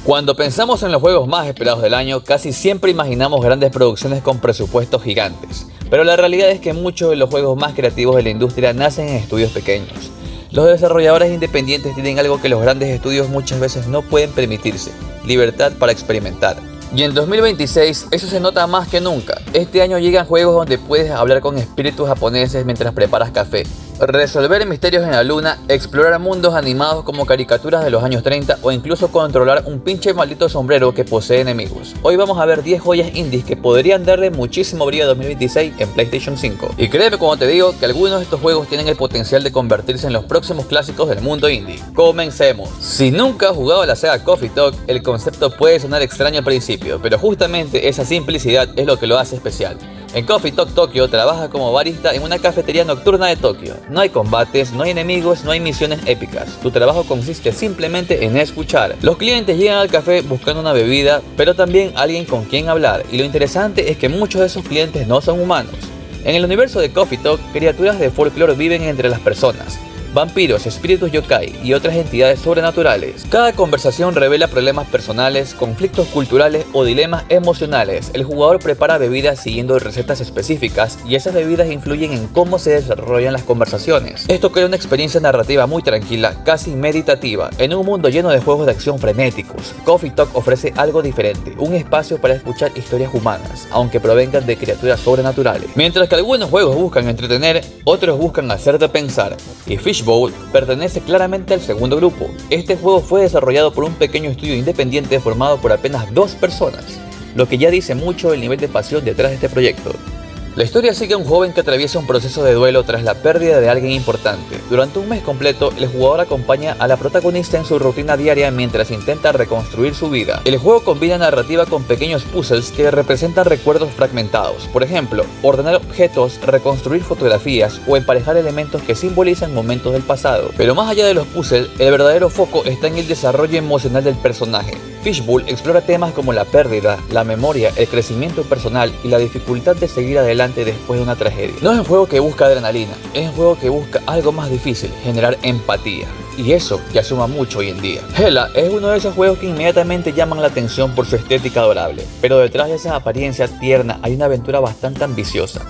Cuando pensamos en los juegos más esperados del año, casi siempre imaginamos grandes producciones con presupuestos gigantes. Pero la realidad es que muchos de los juegos más creativos de la industria nacen en estudios pequeños. Los desarrolladores independientes tienen algo que los grandes estudios muchas veces no pueden permitirse: libertad para experimentar. Y en 2026 eso se nota más que nunca. Este año llegan juegos donde puedes hablar con espíritus japoneses mientras preparas café, resolver misterios en la luna, explorar mundos animados como caricaturas de los años 30 o incluso controlar un pinche maldito sombrero que posee enemigos. Hoy vamos a ver 10 joyas indies que podrían darle muchísimo brillo a 2026 en PlayStation 5. Y créeme cuando te digo que algunos de estos juegos tienen el potencial de convertirse en los próximos clásicos del mundo indie. Comencemos. Si nunca has jugado a la saga Coffee Talk, el concepto puede sonar extraño al principio, pero justamente esa simplicidad es lo que lo hace especial. En Coffee Talk Tokyo trabaja como barista en una cafetería nocturna de Tokio. No hay combates, no hay enemigos, no hay misiones épicas. Tu trabajo consiste simplemente en escuchar. Los clientes llegan al café buscando una bebida, pero también alguien con quien hablar. Y lo interesante es que muchos de esos clientes no son humanos. En el universo de Coffee Talk, criaturas de folclore viven entre las personas: vampiros, espíritus yokai y otras entidades sobrenaturales. Cada conversación revela problemas personales, conflictos culturales o dilemas emocionales. El jugador prepara bebidas siguiendo recetas específicas y esas bebidas influyen en cómo se desarrollan las conversaciones. Esto crea una experiencia narrativa muy tranquila, casi meditativa. En un mundo lleno de juegos de acción frenéticos, Coffee Talk ofrece algo diferente: un espacio para escuchar historias humanas, aunque provengan de criaturas sobrenaturales. Mientras que algunos juegos buscan entretener, otros buscan hacerte pensar. Y Fishbowl pertenece claramente al segundo grupo. Este juego fue desarrollado por un pequeño estudio independiente formado por apenas 2 personas, lo que ya dice mucho del nivel de pasión detrás de este proyecto. La historia sigue a un joven que atraviesa un proceso de duelo tras la pérdida de alguien importante. Durante un mes completo, el jugador acompaña a la protagonista en su rutina diaria mientras intenta reconstruir su vida. El juego combina narrativa con pequeños puzzles que representan recuerdos fragmentados. Por ejemplo, ordenar objetos, reconstruir fotografías o emparejar elementos que simbolizan momentos del pasado. Pero más allá de los puzzles, el verdadero foco está en el desarrollo emocional del personaje. Fishbowl explora temas como la pérdida, la memoria, el crecimiento personal y la dificultad de seguir adelante después de una tragedia. No es un juego que busca adrenalina, es un juego que busca algo más difícil: generar empatía. Y eso ya suma mucho hoy en día. Hela es uno de esos juegos que inmediatamente llaman la atención por su estética adorable, pero detrás de esa apariencia tierna hay una aventura bastante ambiciosa.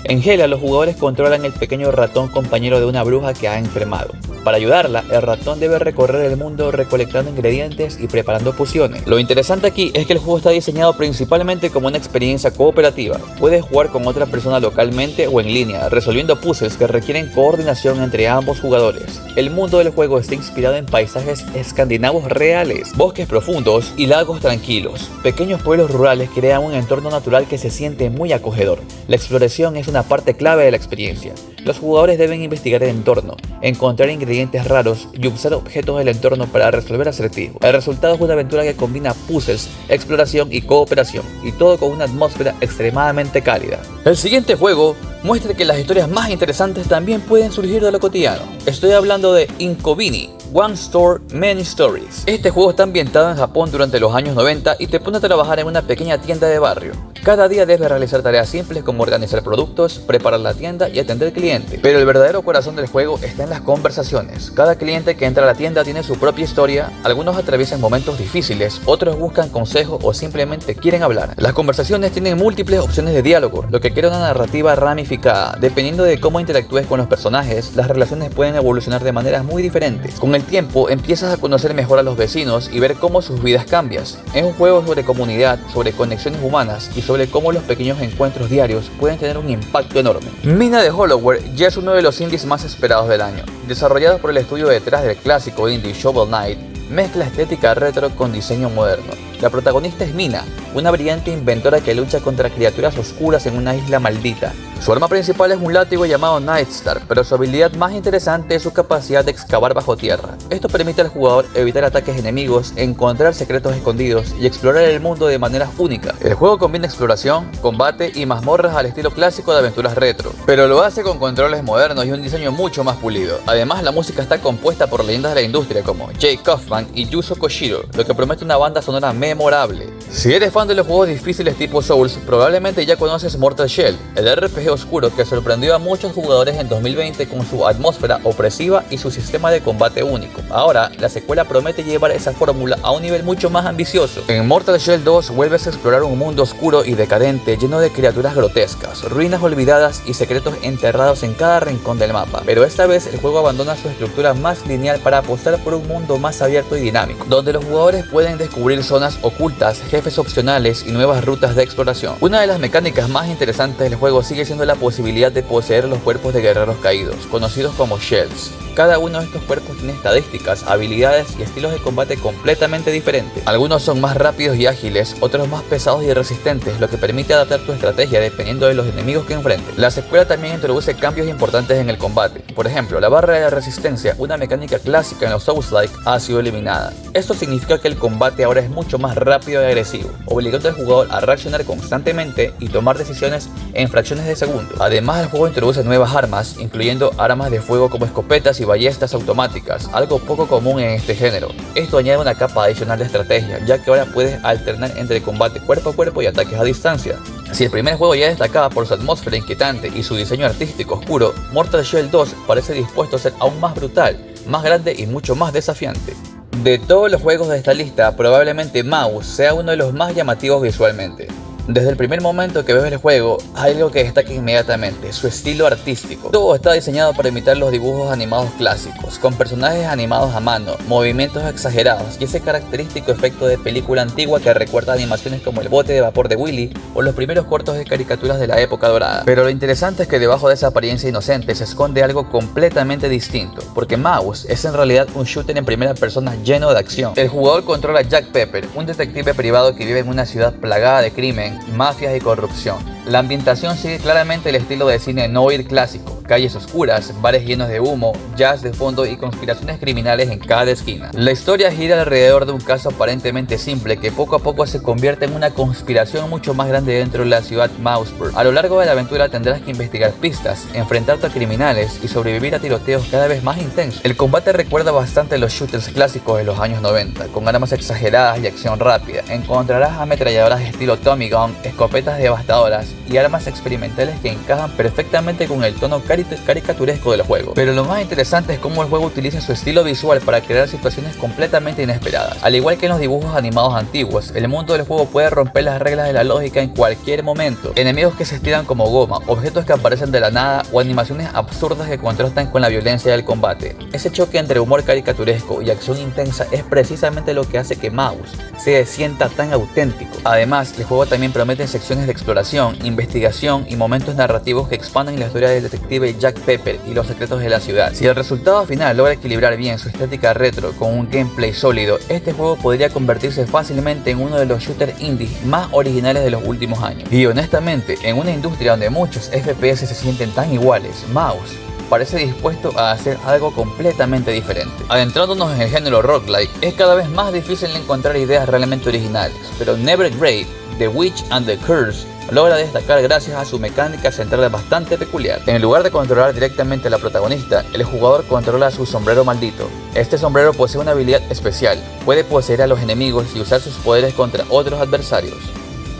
En Hela los jugadores controlan el pequeño ratón compañero de una bruja que ha enfermado. Para ayudarla, el ratón debe recorrer el mundo recolectando ingredientes y preparando pociones. Lo interesante aquí es que el juego está diseñado principalmente como una experiencia cooperativa. Puedes jugar con otra persona localmente o en línea, resolviendo puzzles que requieren coordinación entre ambos jugadores. El mundo del juego está inspirado en paisajes escandinavos reales, bosques profundos y lagos tranquilos. Pequeños pueblos rurales crean un entorno natural que se siente muy acogedor. La exploración es una parte clave de la experiencia. Los jugadores deben investigar el entorno, encontrar ingredientes raros y usar objetos del entorno para resolver acertijos. El resultado es una aventura que combina puzzles, exploración y cooperación, y todo con una atmósfera extremadamente cálida. El siguiente juego muestra que las historias más interesantes también pueden surgir de lo cotidiano. Estoy hablando de Inkobini, One Store, Many Stories. Este juego está ambientado en Japón durante los años 90 y te pone a trabajar en una pequeña tienda de barrio. Cada día debes realizar tareas simples como organizar productos, preparar la tienda y atender clientes. Pero el verdadero corazón del juego está en las conversaciones. Cada cliente que entra a la tienda tiene su propia historia. Algunos atraviesan momentos difíciles, otros buscan consejo o simplemente quieren hablar. Las conversaciones tienen múltiples opciones de diálogo, lo que crea una narrativa ramificada. Dependiendo de cómo interactúes con los personajes, las relaciones pueden evolucionar de maneras muy diferentes. Con el tiempo empiezas a conocer mejor a los vecinos y ver cómo sus vidas cambian. Es un juego sobre comunidad, sobre conexiones humanas y sobre cómo los pequeños encuentros diarios pueden tener un impacto enorme. Mina de Hollowware ya es uno de los indies más esperados del año. Desarrollado por el estudio detrás del clásico indie Shovel Knight, mezcla estética retro con diseño moderno. La protagonista es Mina, una brillante inventora que lucha contra criaturas oscuras en una isla maldita. Su arma principal es un látigo llamado Nightstar, pero su habilidad más interesante es su capacidad de excavar bajo tierra. Esto permite al jugador evitar ataques enemigos, encontrar secretos escondidos y explorar el mundo de maneras únicas. El juego combina exploración, combate y mazmorras al estilo clásico de aventuras retro, pero lo hace con controles modernos y un diseño mucho más pulido. Además, la música está compuesta por leyendas de la industria como Jay Kaufman y Yuzo Koshiro, lo que promete una banda sonora memorable. Si eres fan de los juegos difíciles tipo Souls, probablemente ya conoces Mortal Shell, el RPG oscuro que sorprendió a muchos jugadores en 2020 con su atmósfera opresiva y su sistema de combate único. Ahora, la secuela promete llevar esa fórmula a un nivel mucho más ambicioso. En Mortal Shell 2 vuelves a explorar un mundo oscuro y decadente lleno de criaturas grotescas, ruinas olvidadas y secretos enterrados en cada rincón del mapa. Pero esta vez el juego abandona su estructura más lineal para apostar por un mundo más abierto y dinámico, donde los jugadores pueden descubrir zonas ocultas, jefes opcionales y nuevas rutas de exploración. Una de las mecánicas más interesantes del juego sigue siendo la posibilidad de poseer los cuerpos de guerreros caídos, conocidos como Shells. Cada uno de estos cuerpos tiene estadísticas, habilidades y estilos de combate completamente diferentes. Algunos son más rápidos y ágiles, otros más pesados y resistentes, lo que permite adaptar tu estrategia dependiendo de los enemigos que enfrentes. La secuela también introduce cambios importantes en el combate. Por ejemplo, la barra de resistencia, una mecánica clásica en los Souls-like, ha sido eliminada. Esto significa que el combate ahora es mucho más rápido y agresivo, obligando al jugador a reaccionar constantemente y tomar decisiones en fracciones de segundos. Además, el juego introduce nuevas armas, incluyendo armas de fuego como escopetas y ballestas automáticas, algo poco común en este género. Esto añade una capa adicional de estrategia, ya que ahora puedes alternar entre combate cuerpo a cuerpo y ataques a distancia. Si el primer juego ya destacaba por su atmósfera inquietante y su diseño artístico oscuro, Mortal Shell 2 parece dispuesto a ser aún más brutal, más grande y mucho más desafiante. De todos los juegos de esta lista, probablemente Maus sea uno de los más llamativos visualmente. Desde el primer momento que ves el juego, hay algo que destaca inmediatamente: su estilo artístico. Todo está diseñado para imitar los dibujos animados clásicos, con personajes animados a mano, movimientos exagerados y ese característico efecto de película antigua que recuerda animaciones como el bote de vapor de Willy o los primeros cortos de caricaturas de la época dorada. Pero lo interesante es que debajo de esa apariencia inocente se esconde algo completamente distinto, porque Maus es en realidad un shooter en primera persona lleno de acción. El jugador controla a Jack Pepper, un detective privado que vive en una ciudad plagada de crimen, mafias y corrupción. La ambientación sigue claramente el estilo de cine noir clásico: calles oscuras, bares llenos de humo, jazz de fondo y conspiraciones criminales en cada esquina. La historia gira alrededor de un caso aparentemente simple que poco a poco se convierte en una conspiración mucho más grande dentro de la ciudad Mouseburg. A lo largo de la aventura tendrás que investigar pistas, enfrentarte a criminales y sobrevivir a tiroteos cada vez más intensos. El combate recuerda bastante a los shooters clásicos de los años 90, con armas exageradas y acción rápida. Encontrarás ametralladoras estilo Tommy Gun, escopetas devastadoras y armas experimentales que encajan perfectamente con el tono caricaturesco del juego. Pero lo más interesante es cómo el juego utiliza su estilo visual para crear situaciones completamente inesperadas. Al igual que en los dibujos animados antiguos, el mundo del juego puede romper las reglas de la lógica en cualquier momento. Enemigos que se estiran como goma, objetos que aparecen de la nada o animaciones absurdas que contrastan con la violencia del combate. Ese choque entre humor caricaturesco y acción intensa es precisamente lo que hace que Maus se sienta tan auténtico. Además, el juego también promete secciones de exploración, investigación y momentos narrativos que expanden la historia del detective Jack Pepper y los secretos de la ciudad. Si el resultado final logra equilibrar bien su estética retro con un gameplay sólido, este juego podría convertirse fácilmente en uno de los shooters indie más originales de los últimos años. Y honestamente, en una industria donde muchos FPS se sienten tan iguales, Maus parece dispuesto a hacer algo completamente diferente. Adentrándonos en el género roguelike, es cada vez más difícil encontrar ideas realmente originales, pero Never Grave, The Witch and the Curse logra destacar gracias a su mecánica central bastante peculiar. En lugar de controlar directamente a la protagonista, el jugador controla su sombrero maldito. Este sombrero posee una habilidad especial: puede poseer a los enemigos y usar sus poderes contra otros adversarios.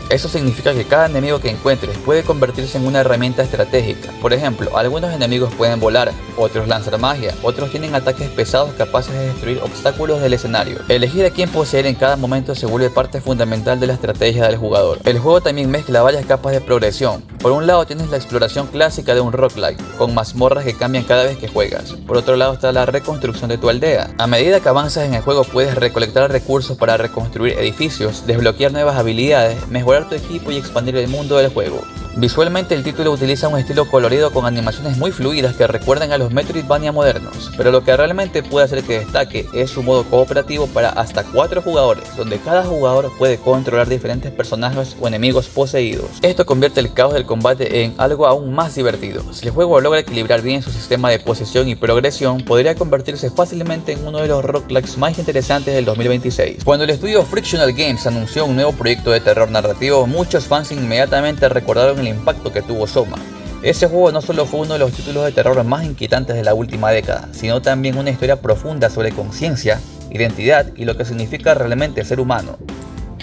Eso significa que cada enemigo que encuentres puede convertirse en una herramienta estratégica. Por ejemplo, algunos enemigos pueden volar, otros lanzar magia, otros tienen ataques pesados capaces de destruir obstáculos del escenario. Elegir a quién poseer en cada momento se vuelve parte fundamental de la estrategia del jugador. El juego también mezcla varias capas de progresión. Por un lado tienes la exploración clásica de un roguelike, con mazmorras que cambian cada vez que juegas. Por otro lado está la reconstrucción de tu aldea. A medida que avanzas en el juego puedes recolectar recursos para reconstruir edificios, desbloquear nuevas habilidades, mejorar tu equipo y expandir el mundo del juego. Visualmente el título utiliza un estilo colorido con animaciones muy fluidas que recuerdan a los Metroidvania modernos, pero lo que realmente puede hacer que destaque es su modo cooperativo para hasta 4 jugadores, donde cada jugador puede controlar diferentes personajes o enemigos poseídos. Esto convierte el caos del combate en algo aún más divertido. Si el juego logra equilibrar bien su sistema de posesión y progresión, podría convertirse fácilmente en uno de los roguelikes más interesantes del 2026. Cuando el estudio Frictional Games anunció un nuevo proyecto de terror narrativo, muchos fans inmediatamente recordaron el impacto que tuvo Soma. Ese juego no solo fue uno de los títulos de terror más inquietantes de la última década, sino también una historia profunda sobre conciencia, identidad y lo que significa realmente ser humano.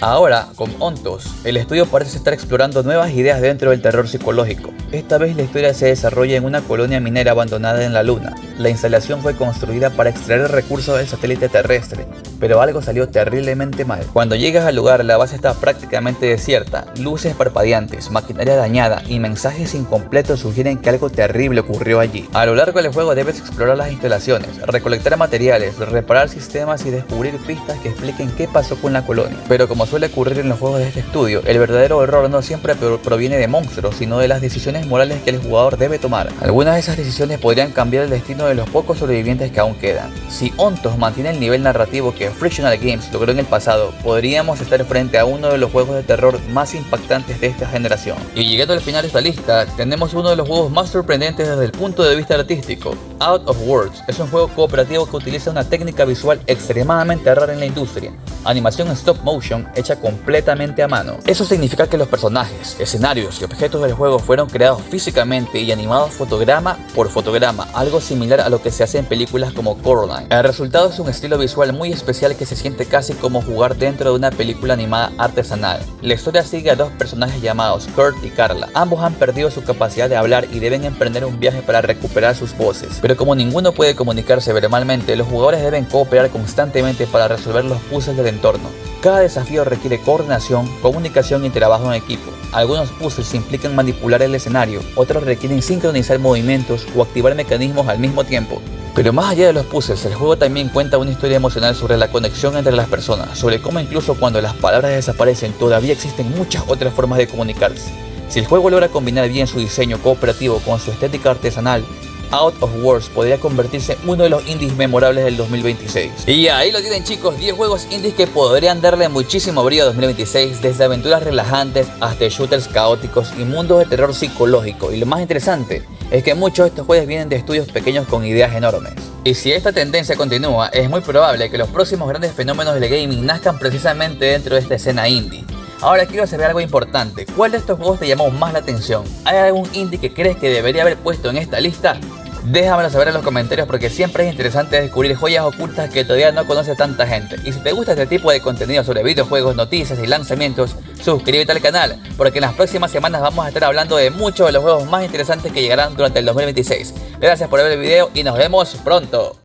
Ahora, con Ontos, el estudio parece estar explorando nuevas ideas dentro del terror psicológico. Esta vez la historia se desarrolla en una colonia minera abandonada en la Luna. La instalación fue construida para extraer recursos del satélite terrestre, pero algo salió terriblemente mal. Cuando llegas al lugar, la base está prácticamente desierta, luces parpadeantes, maquinaria dañada y mensajes incompletos sugieren que algo terrible ocurrió allí. A lo largo del juego debes explorar las instalaciones, recolectar materiales, reparar sistemas y descubrir pistas que expliquen qué pasó con la colonia. Pero como suele ocurrir en los juegos de este estudio, el verdadero horror no siempre proviene de monstruos, sino de las decisiones morales que el jugador debe tomar. Algunas de esas decisiones podrían cambiar el destino de los pocos sobrevivientes que aún quedan. Si Ontos mantiene el nivel narrativo que Frictional Games logró en el pasado, podríamos estar frente a uno de los juegos de terror más impactantes de esta generación. Y llegando al final de esta lista, tenemos uno de los juegos más sorprendentes desde el punto de vista artístico. Out of Worlds es un juego cooperativo que utiliza una técnica visual extremadamente rara en la industria. Animación stop motion hecha completamente a mano. Eso significa que los personajes, escenarios y objetos del juego fueron creados físicamente y animados fotograma por fotograma, algo similar a lo que se hace en películas como Coraline. El resultado es un estilo visual muy especial que se siente casi como jugar dentro de una película animada artesanal. La historia sigue a dos personajes llamados Kurt y Carla. Ambos han perdido su capacidad de hablar y deben emprender un viaje para recuperar sus voces. Pero como ninguno puede comunicarse verbalmente, los jugadores deben cooperar constantemente para resolver los puzzles del entorno. Cada desafío requiere coordinación, comunicación y trabajo en equipo. Algunos puzzles implican manipular el escenario, otros requieren sincronizar movimientos o activar mecanismos al mismo tiempo. Pero más allá de los puzzles, el juego también cuenta una historia emocional sobre la conexión entre las personas, sobre cómo incluso cuando las palabras desaparecen todavía existen muchas otras formas de comunicarse. Si el juego logra combinar bien su diseño cooperativo con su estética artesanal, Out of Worlds podría convertirse en uno de los indies memorables del 2026. Y ahí lo tienen, chicos, 10 juegos indies que podrían darle muchísimo brillo a 2026, desde aventuras relajantes hasta shooters caóticos y mundos de terror psicológico. Y lo más interesante es que muchos de estos juegos vienen de estudios pequeños con ideas enormes. Y si esta tendencia continúa, es muy probable que los próximos grandes fenómenos del gaming nazcan precisamente dentro de esta escena indie. Ahora quiero saber algo importante. ¿Cuál de estos juegos te llamó más la atención? ¿Hay algún indie que crees que debería haber puesto en esta lista? Déjamelo saber en los comentarios porque siempre es interesante descubrir joyas ocultas que todavía no conoce tanta gente. Y si te gusta este tipo de contenido sobre videojuegos, noticias y lanzamientos, suscríbete al canal porque en las próximas semanas vamos a estar hablando de muchos de los juegos más interesantes que llegarán durante el 2026. Gracias por ver el video y nos vemos pronto.